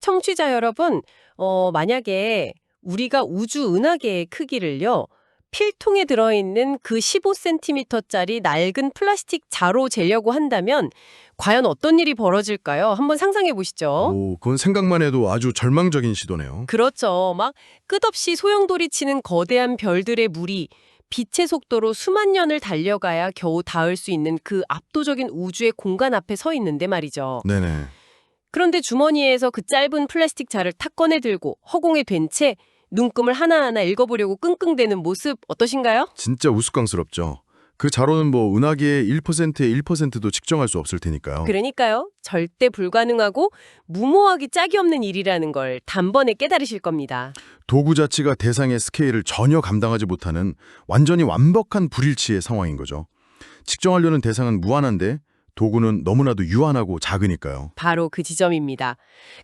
청취자 여러분, 만약에 우리가 우주 은하계의 크기를요, 필통에 들어있는 그 15cm짜리 낡은 플라스틱 자로 재려고 한다면 과연 어떤 일이 벌어질까요? 한번 상상해 보시죠. 오, 그건 생각만 해도 아주 절망적인 시도네요. 그렇죠. 막 끝없이 소용돌이치는 거대한 별들의 무리, 빛의 속도로 수만 년을 달려가야 겨우 닿을 수 있는 그 압도적인 우주의 공간 앞에 서 있는데 말이죠. 네네. 그런데 주머니에서 그 짧은 플라스틱 자를 탁 꺼내 들고 허공에 댄 채 눈금을 하나하나 읽어보려고 끙끙대는 모습 어떠신가요? 진짜 우스꽝스럽죠. 그 자료는 뭐 은하계의 1%의 1%도 측정할 수 없을 테니까요. 그러니까요. 절대 불가능하고 무모하기 짝이 없는 일이라는 걸 단번에 깨달으실 겁니다. 도구 자체가 대상의 스케일을 전혀 감당하지 못하는 완전히 완벽한 불일치의 상황인 거죠. 측정하려는 대상은 무한한데 도구는 너무나도 유한하고 작으니까요. 바로 그 지점입니다.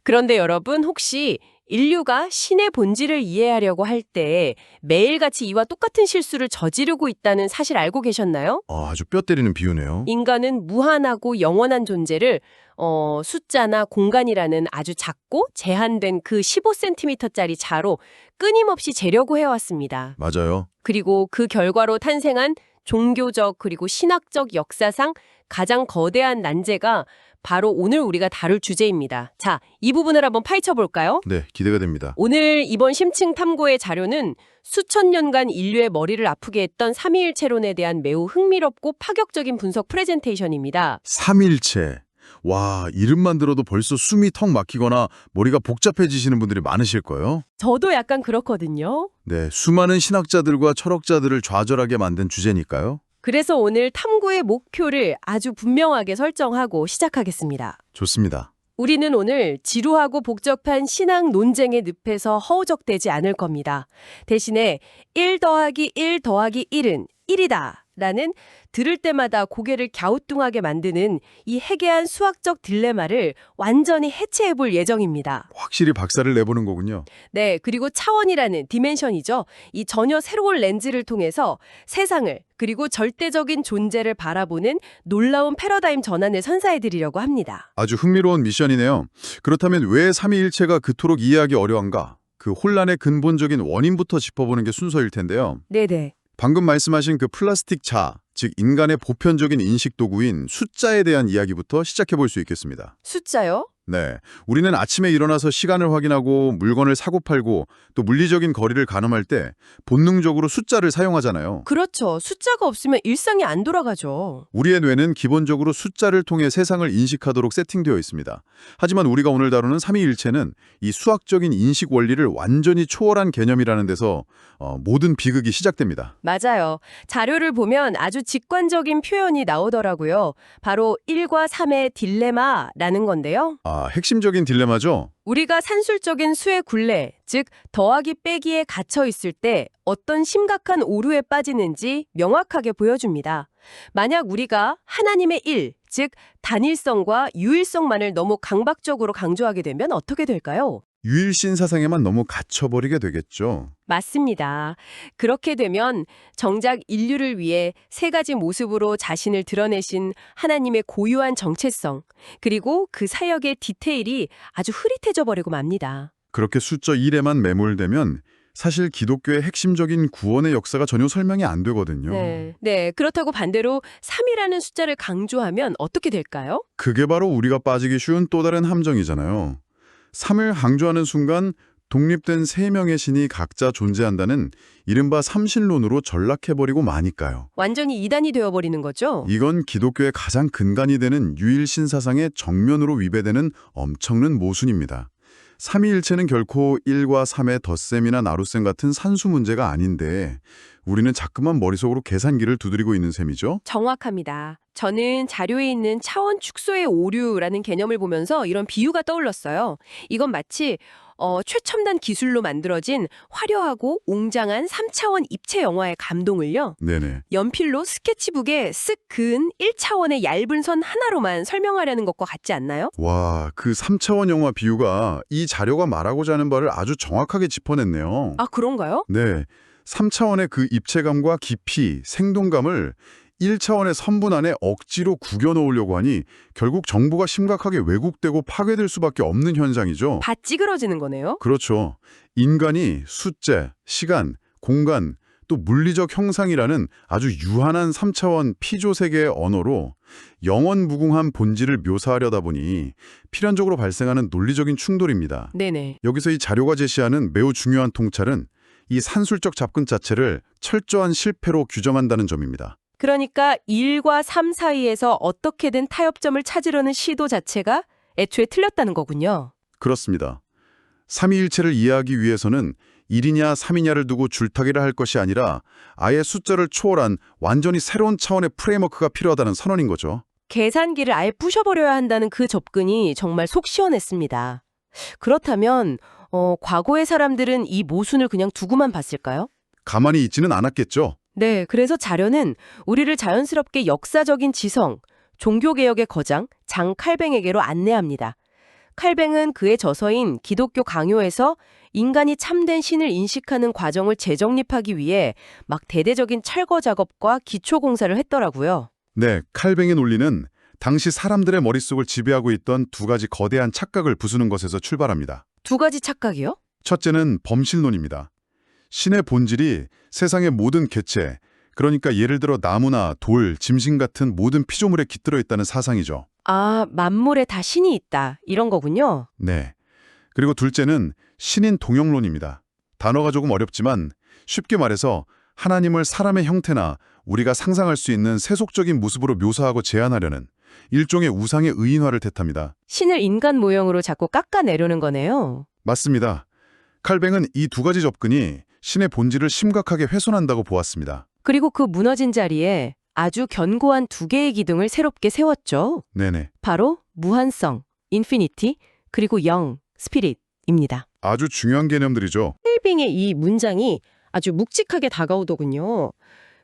그런데 여러분 혹시 인류가 신의 본질을 이해하려고 할 때 매일같이 이와 똑같은 실수를 저지르고 있다는 사실 알고 계셨나요? 아주 뼈 때리는 비유네요. 인간은 무한하고 영원한 존재를 숫자나 공간이라는 아주 작고 제한된 그 15cm짜리 자로 끊임없이 재려고 해왔습니다. 맞아요. 그리고 그 결과로 탄생한 종교적 그리고 신학적 역사상 가장 거대한 난제가 바로 오늘 우리가 다룰 주제입니다. 자, 이 부분을 한번 파헤쳐 볼까요? 네, 기대가 됩니다. 오늘 이번 심층 탐구의 자료는 수천 년간 인류의 머리를 아프게 했던 삼위일체론에 대한 매우 흥미롭고 파격적인 분석 프레젠테이션입니다. 삼일체. 와, 이름만 들어도 벌써 숨이 턱 막히거나 머리가 복잡해지시는 분들이 많으실 거예요. 저도 약간 그렇거든요. 네, 수많은 신학자들과 철학자들을 좌절하게 만든 주제니까요. 그래서 오늘 탐구의 목표를 아주 분명하게 설정하고 시작하겠습니다. 좋습니다. 우리는 오늘 지루하고 복잡한 신앙 논쟁의 늪에서 허우적대지 않을 겁니다. 대신에 1 더하기 1 더하기 1은 1이다 라는 들을 때마다 고개를 갸우뚱하게 만드는 이 해괴한 수학적 딜레마를 완전히 해체해 볼 예정입니다. 확실히 박살을 내보는 거군요. 네, 그리고 차원이라는 디멘션이죠. 이 전혀 새로운 렌즈를 통해서 세상을 그리고 절대적인 존재를 바라보는 놀라운 패러다임 전환을 선사해드리려고 합니다. 아주 흥미로운 미션이네요. 그렇다면 왜 삼위일체가 그토록 이해하기 어려운가? 그 혼란의 근본적인 원인부터 짚어보는 게 순서일 텐데요. 네네. 방금 말씀하신 그 플라스틱 자, 즉 인간의 보편적인 인식 도구인 숫자에 대한 이야기부터 시작해 볼 수 있겠습니다. 숫자요? 네, 우리는 아침에 일어나서 시간을 확인하고 물건을 사고 팔고 또 물리적인 거리를 가늠할 때 본능적으로 숫자를 사용하잖아요. 그렇죠. 숫자가 없으면 일상이 안 돌아가죠. 우리의 뇌는 기본적으로 숫자를 통해 세상을 인식하도록 세팅되어 있습니다. 하지만 우리가 오늘 다루는 삼위일체는 이 수학적인 인식 원리를 완전히 초월한 개념이라는 데서 모든 비극이 시작됩니다. 맞아요. 자료를 보면 아주 직관적인 표현이 나오더라고요. 바로 1과 3의 딜레마라는 건데요. 핵심적인 딜레마죠? 우리가 산술적인 수의 굴레, 즉 더하기 빼기에 갇혀 있을 때 어떤 심각한 오류에 빠지는지 명확하게 보여줍니다. 만약 우리가 하나님의 일, 즉 단일성과 유일성만을 너무 강박적으로 강조하게 되면 어떻게 될까요? 유일신 사상에만 너무 갇혀버리게 되겠죠. 맞습니다. 그렇게 되면 정작 인류를 위해 세 가지 모습으로 자신을 드러내신 하나님의 고유한 정체성, 그리고 그 사역의 디테일이 아주 흐릿해져 버리고 맙니다. 그렇게 숫자 1에만 매몰되면 사실 기독교의 핵심적인 구원의 역사가 전혀 설명이 안 되거든요. 네, 그렇다고 반대로 3이라는 숫자를 강조하면 어떻게 될까요? 그게 바로 우리가 빠지기 쉬운 또 다른 함정이잖아요. 3을 강조하는 순간 독립된 세 명의 신이 각자 존재한다는 이른바 삼신론으로 전락해버리고 마니까요. 완전히 이단이 되어버리는 거죠? 이건 기독교의 가장 근간이 되는 유일신 사상의 정면으로 위배되는 엄청난 모순입니다. 삼위일체는 결코 1과 3의 덧셈이나 나눗셈 같은 산수 문제가 아닌데 우리는 자꾸만 머릿속으로 계산기를 두드리고 있는 셈이죠. 정확합니다. 저는 자료에 있는 차원 축소의 오류라는 개념을 보면서 이런 비유가 떠올랐어요. 이건 마치 최첨단 기술로 만들어진 화려하고 웅장한 3차원 입체 영화의 감동을요. 네네. 연필로 스케치북에 쓱 그은 1차원의 얇은 선 하나로만 설명하려는 것과 같지 않나요? 와, 그 3차원 영화 비유가 이 자료가 말하고자 하는 바를 아주 정확하게 짚어냈네요. 아, 그런가요? 네. 3차원의 그 입체감과 깊이, 생동감을 1차원의 선분 안에 억지로 구겨 넣으려고 하니 결국 정보가 심각하게 왜곡되고 파괴될 수밖에 없는 현상이죠. 다 찌그러지는 거네요. 그렇죠. 인간이 숫자, 시간, 공간, 또 물리적 형상이라는 아주 유한한 3차원 피조세계의 언어로 영원무궁한 본질을 묘사하려다 보니 필연적으로 발생하는 논리적인 충돌입니다. 네네. 여기서 이 자료가 제시하는 매우 중요한 통찰은 이 산술적 접근 자체를 철저한 실패로 규정한다는 점입니다. 그러니까 1과 3 사이에서 어떻게든 타협점을 찾으려는 시도 자체가 애초에 틀렸다는 거군요. 그렇습니다. 삼위일체를 이해하기 위해서는 1이냐 3이냐를 두고 줄타기를 할 것이 아니라 아예 숫자를 초월한 완전히 새로운 차원의 프레임워크가 필요하다는 선언인 거죠. 계산기를 아예 부셔버려야 한다는 그 접근이 정말 속 시원했습니다. 그렇다면 과거의 사람들은 이 모순을 그냥 두고만 봤을까요? 가만히 있지는 않았겠죠. 네, 그래서 자료는 우리를 자연스럽게 역사적인 지성, 종교개혁의 거장 장 칼뱅에게로 안내합니다. 칼뱅은 그의 저서인 기독교 강요에서 인간이 참된 신을 인식하는 과정을 재정립하기 위해 막 대대적인 철거 작업과 기초 공사를 했더라고요. 네, 칼뱅의 논리는 당시 사람들의 머릿속을 지배하고 있던 두 가지 거대한 착각을 부수는 것에서 출발합니다. 두 가지 착각이요? 첫째는 범실론입니다. 신의 본질이 세상의 모든 개체, 그러니까 예를 들어 나무나 돌, 짐승 같은 모든 피조물에 깃들어 있다는 사상이죠. 아, 만물에 다 신이 있다. 이런 거군요. 네. 그리고 둘째는 신인 동형론입니다. 단어가 조금 어렵지만 쉽게 말해서 하나님을 사람의 형태나 우리가 상상할 수 있는 세속적인 모습으로 묘사하고 제안하려는 일종의 우상의 의인화를 뜻합니다. 신을 인간 모형으로 자꾸 깎아내려는 거네요. 맞습니다. 칼뱅은 이 두 가지 접근이 신의 본질을 심각하게 훼손한다고 보았습니다. 그리고 그 무너진 자리에 아주 견고한 두 개의 기둥을 새롭게 세웠죠. 네네. 바로 무한성, 인피니티, 그리고 영, 스피릿입니다. 아주 중요한 개념들이죠. 헬빙의 이 문장이 아주 묵직하게 다가오더군요.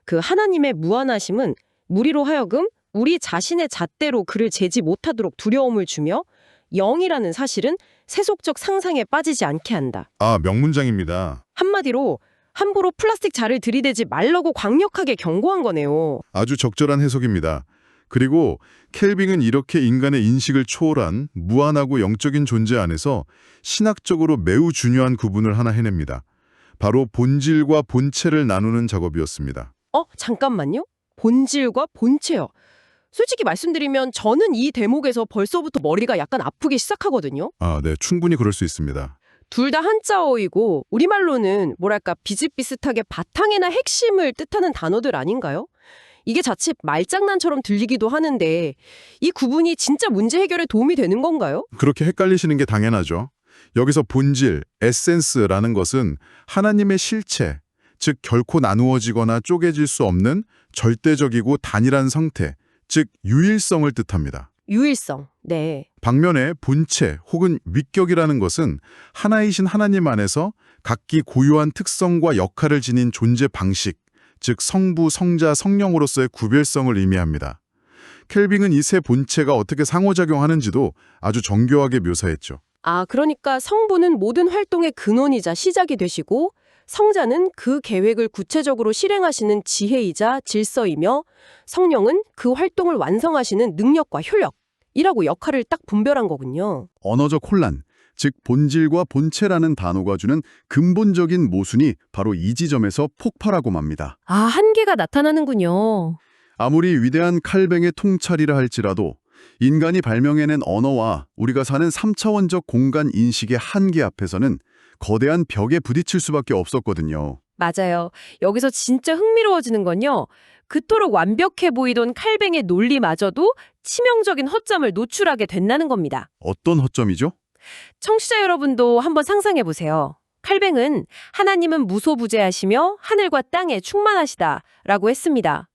그 하나님의 무한하심은 우리로 하여금 우리 자신의 잣대로 그를 재지 못하도록 두려움을 주며 영이라는 사실은 세속적 상상에 빠지지 않게 한다. 아, 명문장입니다. 한마디로 함부로 플라스틱 자를 들이대지 말라고 강력하게 경고한 거네요. 아주 적절한 해석입니다. 그리고 켈빙은 이렇게 인간의 인식을 초월한 무한하고 영적인 존재 안에서 신학적으로 매우 중요한 구분을 하나 해냅니다. 바로 본질과 본체를 나누는 작업이었습니다. 잠깐만요. 본질과 본체요. 솔직히 말씀드리면 저는 이 대목에서 벌써부터 머리가 약간 아프기 시작하거든요. 아, 네, 충분히 그럴 수 있습니다. 둘 다 한자어이고 우리말로는 뭐랄까 비슷비슷하게 바탕이나 핵심을 뜻하는 단어들 아닌가요? 이게 자칫 말장난처럼 들리기도 하는데 이 구분이 진짜 문제 해결에 도움이 되는 건가요? 그렇게 헷갈리시는 게 당연하죠. 여기서 본질, 에센스라는 것은 하나님의 실체, 즉 결코 나누어지거나 쪼개질 수 없는 절대적이고 단일한 성태, 즉 유일성을 뜻합니다. 유일성. 네. 반면에 본체 혹은 위격이라는 것은 하나이신 하나님 안에서 각기 고유한 특성과 역할을 지닌 존재 방식, 즉 성부, 성자, 성령으로서의 구별성을 의미합니다. 켈빙은 이 세 본체가 어떻게 상호작용하는지도 아주 정교하게 묘사했죠. 아, 그러니까 성부는 모든 활동의 근원이자 시작이 되시고 성자는 그 계획을 구체적으로 실행하시는 지혜이자 질서이며 성령은 그 활동을 완성하시는 능력과 효력이라고 역할을 딱 분별한 거군요. 언어적 혼란, 즉 본질과 본체라는 단어가 주는 근본적인 모순이 바로 이 지점에서 폭발하고 맙니다. 아, 한계가 나타나는군요. 아무리 위대한 칼뱅의 통찰이라 할지라도 인간이 발명해낸 언어와 우리가 사는 3차원적 공간 인식의 한계 앞에서는 거대한 벽에 부딪힐 수밖에 없었거든요. 맞아요. 여기서 진짜 흥미로워지는 건요. 그토록 완벽해 보이던 칼뱅의 논리마저도 치명적인 허점을 노출하게 된다는 겁니다. 어떤 허점이죠? 청취자 여러분도 한번 상상해 보세요. 칼뱅은 하나님은 무소부재하시며 하늘과 땅에 충만하시다라고 했습니다.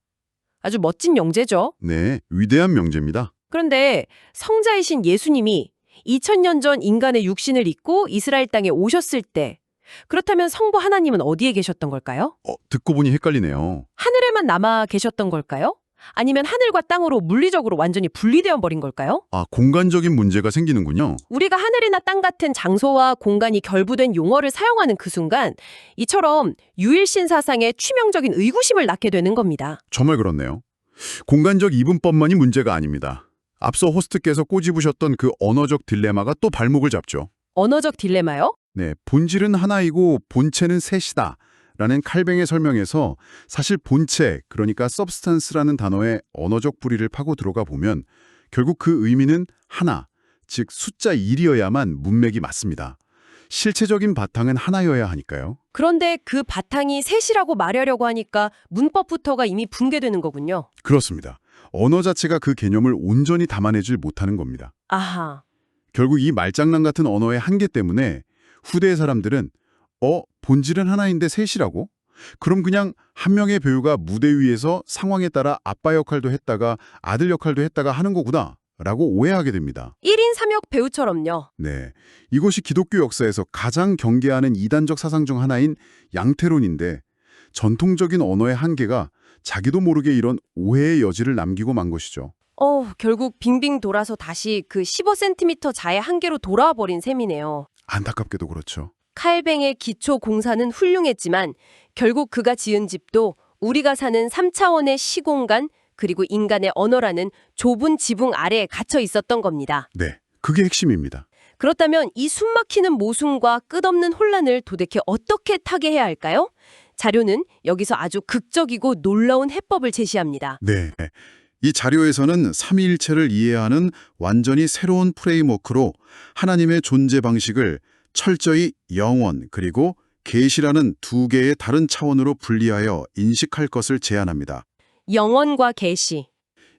아주 멋진 명제죠. 네, 위대한 명제입니다. 그런데 성자이신 예수님이 2000년 전 인간의 육신을 입고 이스라엘 땅에 오셨을 때 그렇다면 성부 하나님은 어디에 계셨던 걸까요? 듣고 보니 헷갈리네요. 하늘에만 남아 계셨던 걸까요? 아니면 하늘과 땅으로 물리적으로 완전히 분리되어 버린 걸까요? 아, 공간적인 문제가 생기는군요. 우리가 하늘이나 땅 같은 장소와 공간이 결부된 용어를 사용하는 그 순간 이처럼 유일신 사상에 치명적인 의구심을 낳게 되는 겁니다. 정말 그렇네요. 공간적 이분법만이 문제가 아닙니다. 앞서 호스트께서 꼬집으셨던 그 언어적 딜레마가 또 발목을 잡죠. 언어적 딜레마요? 네, 본질은 하나이고 본체는 셋이다 라는 칼뱅의 설명에서 사실 본체, 그러니까 substance라는 단어의 언어적 뿌리를 파고 들어가 보면 결국 그 의미는 하나, 즉 숫자 1이어야만 문맥이 맞습니다. 실체적인 바탕은 하나여야 하니까요. 그런데 그 바탕이 셋이라고 말하려고 하니까 문법부터가 이미 붕괴되는 거군요. 그렇습니다. 언어 자체가 그 개념을 온전히 담아내질 못하는 겁니다. 아하. 결국 이 말장난 같은 언어의 한계 때문에 후대의 사람들은 본질은 하나인데 셋이라고? 그럼 그냥 한 명의 배우가 무대 위에서 상황에 따라 아빠 역할도 했다가 아들 역할도 했다가 하는 거구나 라고 오해하게 됩니다. 1인 3역 배우처럼요. 네, 이것이 기독교 역사에서 가장 경계하는 이단적 사상 중 하나인 양태론인데 전통적인 언어의 한계가 자기도 모르게 이런 오해의 여지를 남기고 만 것이죠. 결국 빙빙 돌아서 다시 그 15cm 자의 한계로 돌아와 버린 셈이네요. 안타깝게도 그렇죠. 칼뱅의 기초 공사는 훌륭했지만 결국 그가 지은 집도 우리가 사는 3차원의 시공간 그리고 인간의 언어라는 좁은 지붕 아래에 갇혀 있었던 겁니다. 네, 그게 핵심입니다. 그렇다면 이 숨막히는 모순과 끝없는 혼란을 도대체 어떻게 타개해야 할까요? 자료는 여기서 아주 극적이고 놀라운 해법을 제시합니다. 네, 이 자료에서는 삼위일체를 이해하는 완전히 새로운 프레임워크로 하나님의 존재 방식을 철저히 영원 그리고 계시라는 두 개의 다른 차원으로 분리하여 인식할 것을 제안합니다. 영원과 계시.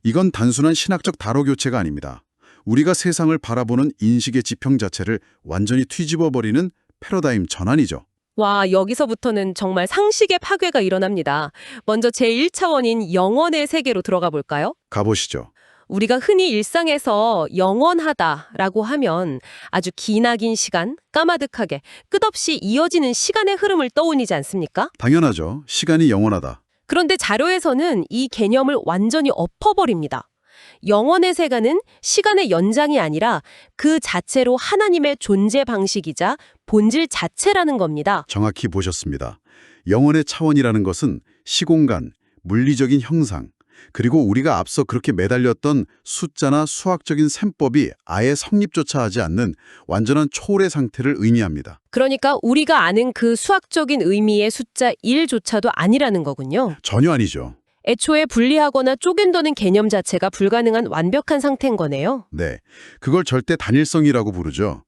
이건 단순한 신학적 다로 교체가 아닙니다. 우리가 세상을 바라보는 인식의 지평 자체를 완전히 뒤집어버리는 패러다임 전환이죠. 와, 여기서부터는 정말 상식의 파괴가 일어납니다. 먼저 제1차원인 영원의 세계로 들어가 볼까요? 가보시죠. 우리가 흔히 일상에서 영원하다라고 하면 아주 기나긴 시간, 까마득하게 끝없이 이어지는 시간의 흐름을 떠올리지 않습니까? 당연하죠. 시간이 영원하다. 그런데 자료에서는 이 개념을 완전히 엎어버립니다. 영원의 세계는 시간의 연장이 아니라 그 자체로 하나님의 존재 방식이자 본질 자체라는 겁니다. 정확히 보셨습니다. 영원의 차원이라는 것은 시공간, 물리적인 형상, 그리고 우리가 앞서 그렇게 매달렸던 숫자나 수학적인 셈법이 아예 성립조차 하지 않는 완전한 초월의 상태를 의미합니다. 그러니까 우리가 아는 그 수학적인 의미의 숫자 1조차도 아니라는 거군요. 전혀 아니죠. 애초에 분리하거나 쪼갠다는 개념 자체가 불가능한 완벽한 상태인 거네요. 네, 그걸 절대 단일성이라고 부르죠.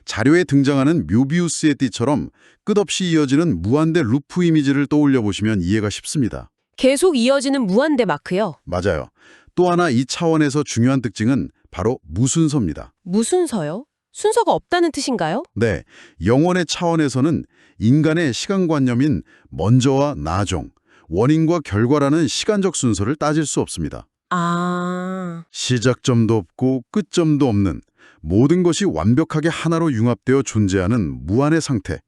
자료에 등장하는 묘비우스의 띠처럼 끝없이 이어지는 무한대 루프 이미지를 떠올려 보시면 이해가 쉽습니다. 계속 이어지는 무한대 마크요. 맞아요. 또 하나 이 차원에서 중요한 특징은 바로 무순서입니다. 무순서요? 순서가 없다는 뜻인가요? 네, 영원의 차원에서는 인간의 시간관념인 먼저와 나중, 원인과 결과라는 시간적 순서를 따질 수 없습니다. 아, 시작점도 없고 끝점도 없는 모든 것이 완벽하게 하나로 융합되어 존재하는 무한의 상태.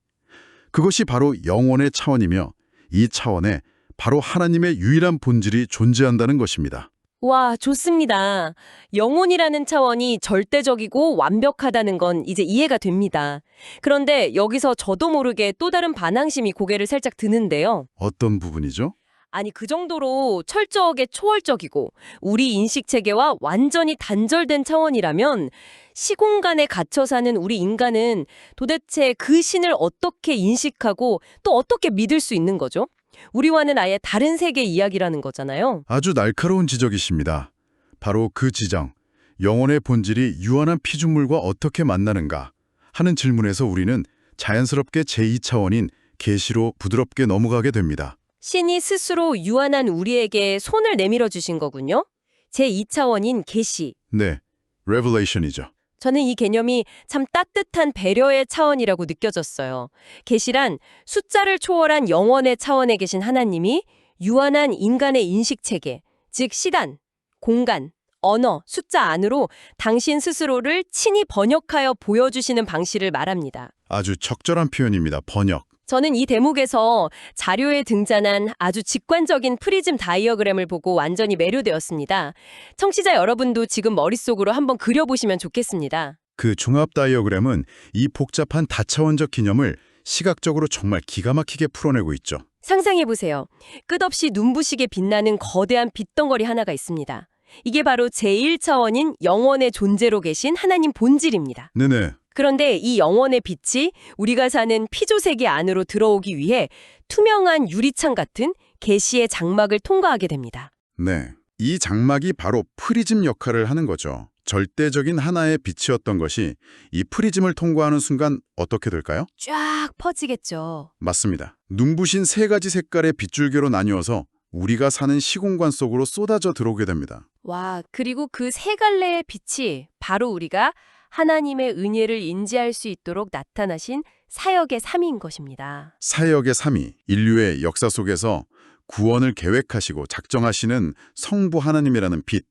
그것이 바로 영원의 차원이며 이 차원에 바로 하나님의 유일한 본질이 존재한다는 것입니다. 와, 좋습니다. 영혼이라는 차원이 절대적이고 완벽하다는 건 이제 이해가 됩니다. 그런데 여기서 저도 모르게 또 다른 반항심이 고개를 살짝 드는데요. 어떤 부분이죠? 아니, 그 정도로 철저하게 초월적이고 우리 인식체계와 완전히 단절된 차원이라면 시공간에 갇혀 사는 우리 인간은 도대체 그 신을 어떻게 인식하고 또 어떻게 믿을 수 있는 거죠? 우리와는 아예 다른 세계 이야기라는 거잖아요. 아주 날카로운 지적이십니다. 바로 그 지정, 영혼의 본질이 유한한 피조물과 어떻게 만나는가 하는 질문에서 우리는 자연스럽게 제2차원인 계시로 부드럽게 넘어가게 됩니다. 신이 스스로 유한한 우리에게 손을 내밀어 주신 거군요. 제2차원인 계시. 네, Revelation이죠. 저는 이 개념이 참 따뜻한 배려의 차원이라고 느껴졌어요. 계시란 숫자를 초월한 영원의 차원에 계신 하나님이 유한한 인간의 인식체계, 즉 시간, 공간, 언어, 숫자 안으로 당신 스스로를 친히 번역하여 보여주시는 방식을 말합니다. 아주 적절한 표현입니다. 번역. 저는 이 대목에서 자료에 등장한 아주 직관적인 프리즘 다이어그램을 보고 완전히 매료되었습니다. 청취자 여러분도 지금 머릿속으로 한번 그려보시면 좋겠습니다. 그 종합 다이어그램은 이 복잡한 다차원적 개념을 시각적으로 정말 기가 막히게 풀어내고 있죠. 상상해보세요. 끝없이 눈부시게 빛나는 거대한 빛덩어리 하나가 있습니다. 이게 바로 제1차원인 영원의 존재로 계신 하나님 본질입니다. 네네. 그런데 이 영원의 빛이 우리가 사는 피조세계 안으로 들어오기 위해 투명한 유리창 같은 계시의 장막을 통과하게 됩니다. 네. 이 장막이 바로 프리즘 역할을 하는 거죠. 절대적인 하나의 빛이었던 것이 이 프리즘을 통과하는 순간 어떻게 될까요? 쫙 퍼지겠죠. 맞습니다. 눈부신 세 가지 색깔의 빗줄기로 나뉘어서 우리가 사는 시공간 속으로 쏟아져 들어오게 됩니다. 와, 그리고 그 세 갈래의 빛이 바로 우리가 하나님의 은혜를 인지할 수 있도록 나타나신 사역의 삼위인 것입니다. 사역의 삼위, 인류의 역사 속에서 구원을 계획하시고 작정하시는 성부 하나님이라는 빛,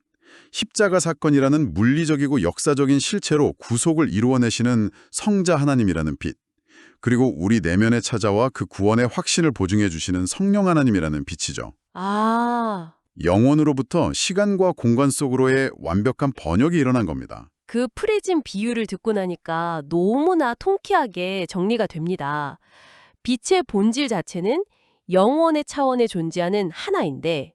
십자가 사건이라는 물리적이고 역사적인 실체로 구속을 이루어내시는 성자 하나님이라는 빛, 그리고 우리 내면에 찾아와 그 구원의 확신을 보증해 주시는 성령 하나님이라는 빛이죠. 아, 영혼으로부터 시간과 공간 속으로의 완벽한 번역이 일어난 겁니다. 그 프리즘 비유를 듣고 나니까 너무나 통쾌하게 정리가 됩니다. 빛의 본질 자체는 영원의 차원에 존재하는 하나인데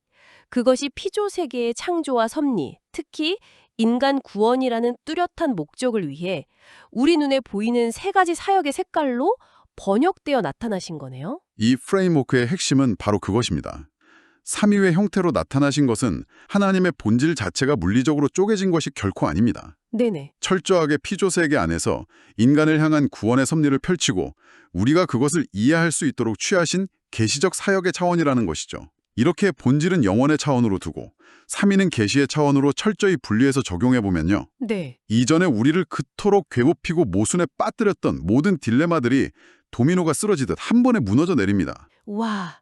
그것이 피조세계의 창조와 섭리, 특히 인간 구원이라는 뚜렷한 목적을 위해 우리 눈에 보이는 세 가지 사역의 색깔로 번역되어 나타나신 거네요. 이 프레임워크의 핵심은 바로 그것입니다. 삼위의 형태로 나타나신 것은 하나님의 본질 자체가 물리적으로 쪼개진 것이 결코 아닙니다. 네네. 철저하게 피조세계 안에서 인간을 향한 구원의 섭리를 펼치고 우리가 그것을 이해할 수 있도록 취하신 계시적 사역의 차원이라는 것이죠. 이렇게 본질은 영원의 차원으로 두고 삼위는 계시의 차원으로 철저히 분리해서 적용해보면요. 네. 이전에 우리를 그토록 괴롭히고 모순에 빠뜨렸던 모든 딜레마들이 도미노가 쓰러지듯 한 번에 무너져 내립니다. 와.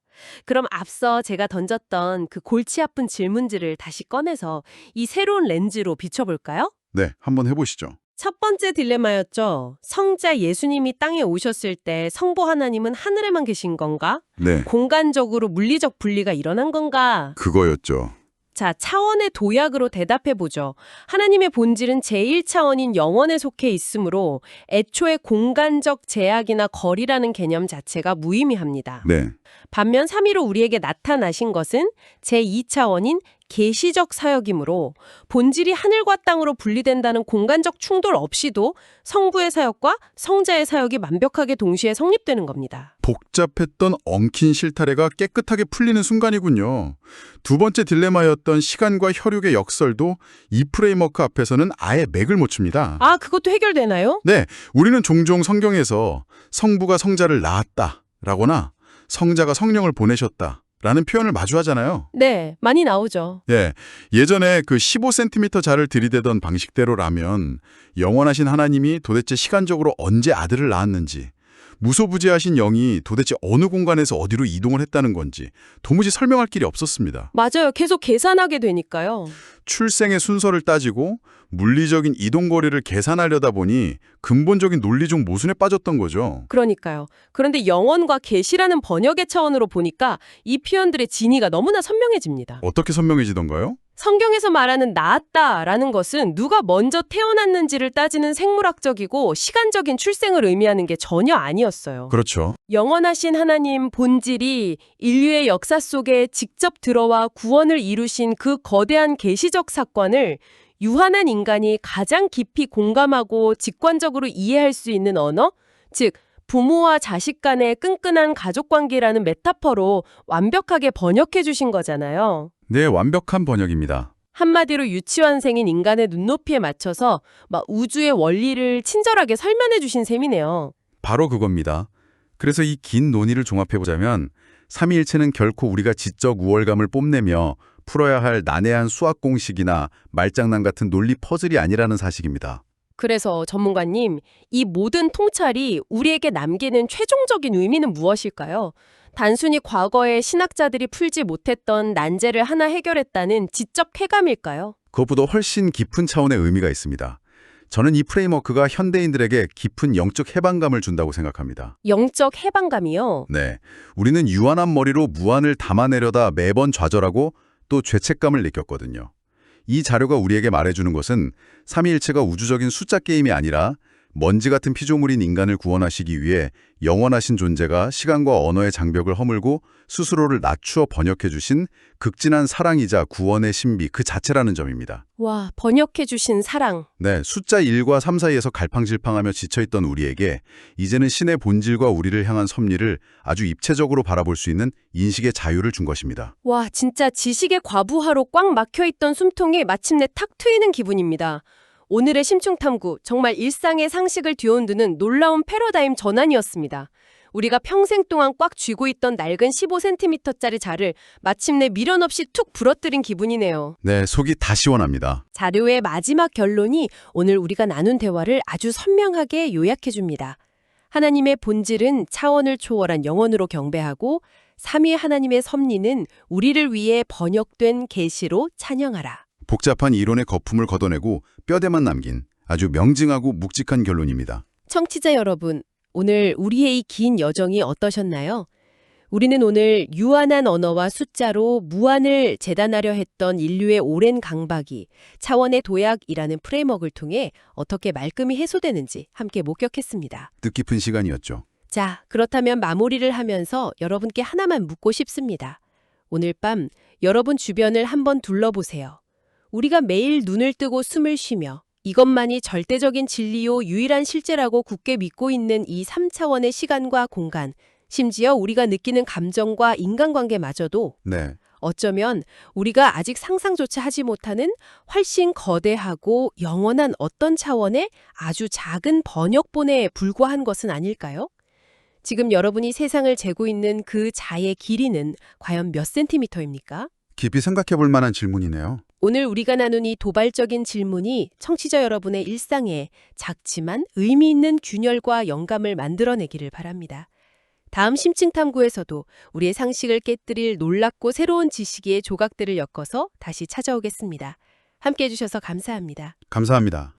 그럼 앞서 제가 던졌던 그 골치 아픈 질문들을 다시 꺼내서 이 새로운 렌즈로 비춰볼까요? 네, 한번 해보시죠. 첫 번째 딜레마였죠. 성자 예수님이 땅에 오셨을 때 성부 하나님은 하늘에만 계신 건가? 네, 공간적으로 물리적 분리가 일어난 건가? 그거였죠. 자, 차원의 도약으로 대답해보죠. 하나님의 본질은 제1차원인 영원에 속해 있으므로 애초에 공간적 제약이나 거리라는 개념 자체가 무의미합니다. 네, 반면 삼위로 우리에게 나타나신 것은 제2차원인 계시적 사역이므로 본질이 하늘과 땅으로 분리된다는 공간적 충돌 없이도 성부의 사역과 성자의 사역이 완벽하게 동시에 성립되는 겁니다. 복잡했던 엉킨 실타래가 깨끗하게 풀리는 순간이군요. 두 번째 딜레마였던 시간과 혈육의 역설도 이 프레임워크 앞에서는 아예 맥을 못 춥니다. 아, 그것도 해결되나요? 네, 우리는 종종 성경에서 성부가 성자를 낳았다라거나 성자가 성령을 보내셨다 라는 표현을 마주하잖아요. 네, 많이 나오죠. 예, 예전에 그 15cm 자를 들이대던 방식대로라면 영원하신 하나님이 도대체 시간적으로 언제 아들을 낳았는지, 무소부지하신 영이 도대체 어느 공간에서 어디로 이동을 했다는 건지 도무지 설명할 길이 없었습니다. 맞아요. 계속 계산하게 되니까요. 출생의 순서를 따지고 물리적인 이동거리를 계산하려다 보니 근본적인 논리적 모순에 빠졌던 거죠. 그러니까요. 그런데 영원과 계시라는 번역의 차원으로 보니까 이 표현들의 진위가 너무나 선명해집니다. 어떻게 선명해지던가요? 성경에서 말하는 낳았다라는 것은 누가 먼저 태어났는지를 따지는 생물학적이고 시간적인 출생을 의미하는 게 전혀 아니었어요. 그렇죠. 영원하신 하나님 본질이 인류의 역사 속에 직접 들어와 구원을 이루신 그 거대한 계시적 사건을 유한한 인간이 가장 깊이 공감하고 직관적으로 이해할 수 있는 언어, 즉 부모와 자식 간의 끈끈한 가족관계라는 메타퍼로 완벽하게 번역해 주신 거잖아요. 네, 완벽한 번역입니다. 한마디로 유치원생인 인간의 눈높이에 맞춰서 막 우주의 원리를 친절하게 설명해 주신 셈이네요. 바로 그겁니다. 그래서 이 긴 논의를 종합해보자면 삼위일체는 결코 우리가 지적 우월감을 뽐내며 풀어야 할 난해한 수학 공식이나 말장난 같은 논리 퍼즐이 아니라는 사실입니다. 그래서 전문가님, 이 모든 통찰이 우리에게 남기는 최종적인 의미는 무엇일까요? 단순히 과거의 신학자들이 풀지 못했던 난제를 하나 해결했다는 지적 쾌감일까요? 그것보다 훨씬 깊은 차원의 의미가 있습니다. 저는 이 프레임워크가 현대인들에게 깊은 영적 해방감을 준다고 생각합니다. 영적 해방감이요? 네, 우리는 유한한 머리로 무한을 담아내려다 매번 좌절하고 또 죄책감을 느꼈거든요. 이 자료가 우리에게 말해주는 것은 삼위일체가 우주적인 숫자 게임이 아니라 먼지 같은 피조물인 인간을 구원하시기 위해 영원하신 존재가 시간과 언어의 장벽을 허물고 스스로를 낮추어 번역해 주신 극진한 사랑이자 구원의 신비 그 자체라는 점입니다. 와, 번역해 주신 사랑. 네, 숫자 1과 3 사이에서 갈팡질팡하며 지쳐있던 우리에게 이제는 신의 본질과 우리를 향한 섭리를 아주 입체적으로 바라볼 수 있는 인식의 자유를 준 것입니다. 와, 진짜 지식의 과부하로 꽉 막혀있던 숨통이 마침내 탁 트이는 기분입니다. 오늘의 심층탐구, 정말 일상의 상식을 뒤흔드는 놀라운 패러다임 전환이었습니다. 우리가 평생 동안 꽉 쥐고 있던 낡은 15cm짜리 자를 마침내 미련 없이 툭 부러뜨린 기분이네요. 네, 속이 다 시원합니다. 자료의 마지막 결론이 오늘 우리가 나눈 대화를 아주 선명하게 요약해줍니다. 하나님의 본질은 차원을 초월한 영원으로 경배하고 삼위 하나님의 섭리는 우리를 위해 번역된 계시로 찬양하라. 복잡한 이론의 거품을 걷어내고 뼈대만 남긴 아주 명징하고 묵직한 결론입니다. 청취자 여러분, 오늘 우리의 이 긴 여정이 어떠셨나요? 우리는 오늘 유한한 언어와 숫자로 무한을 재단하려 했던 인류의 오랜 강박이 차원의 도약이라는 프레임워크를 통해 어떻게 말끔히 해소되는지 함께 목격했습니다. 뜻깊은 시간이었죠. 자, 그렇다면 마무리를 하면서 여러분께 하나만 묻고 싶습니다. 오늘 밤 여러분 주변을 한번 둘러보세요. 우리가 매일 눈을 뜨고 숨을 쉬며 이것만이 절대적인 진리요 유일한 실제라고 굳게 믿고 있는 이 3차원의 시간과 공간, 심지어 우리가 느끼는 감정과 인간관계마저도 네, 어쩌면 우리가 아직 상상조차 하지 못하는 훨씬 거대하고 영원한 어떤 차원의 아주 작은 번역본에 불과한 것은 아닐까요? 지금 여러분이 세상을 재고 있는 그 자의 길이는 과연 몇 센티미터입니까? 깊이 생각해 볼 만한 질문이네요. 오늘 우리가 나눈 이 도발적인 질문이 청취자 여러분의 일상에 작지만 의미 있는 균열과 영감을 만들어내기를 바랍니다. 다음 심층탐구에서도 우리의 상식을 깨뜨릴 놀랍고 새로운 지식의 조각들을 엮어서 다시 찾아오겠습니다. 함께해 주셔서 감사합니다. 감사합니다.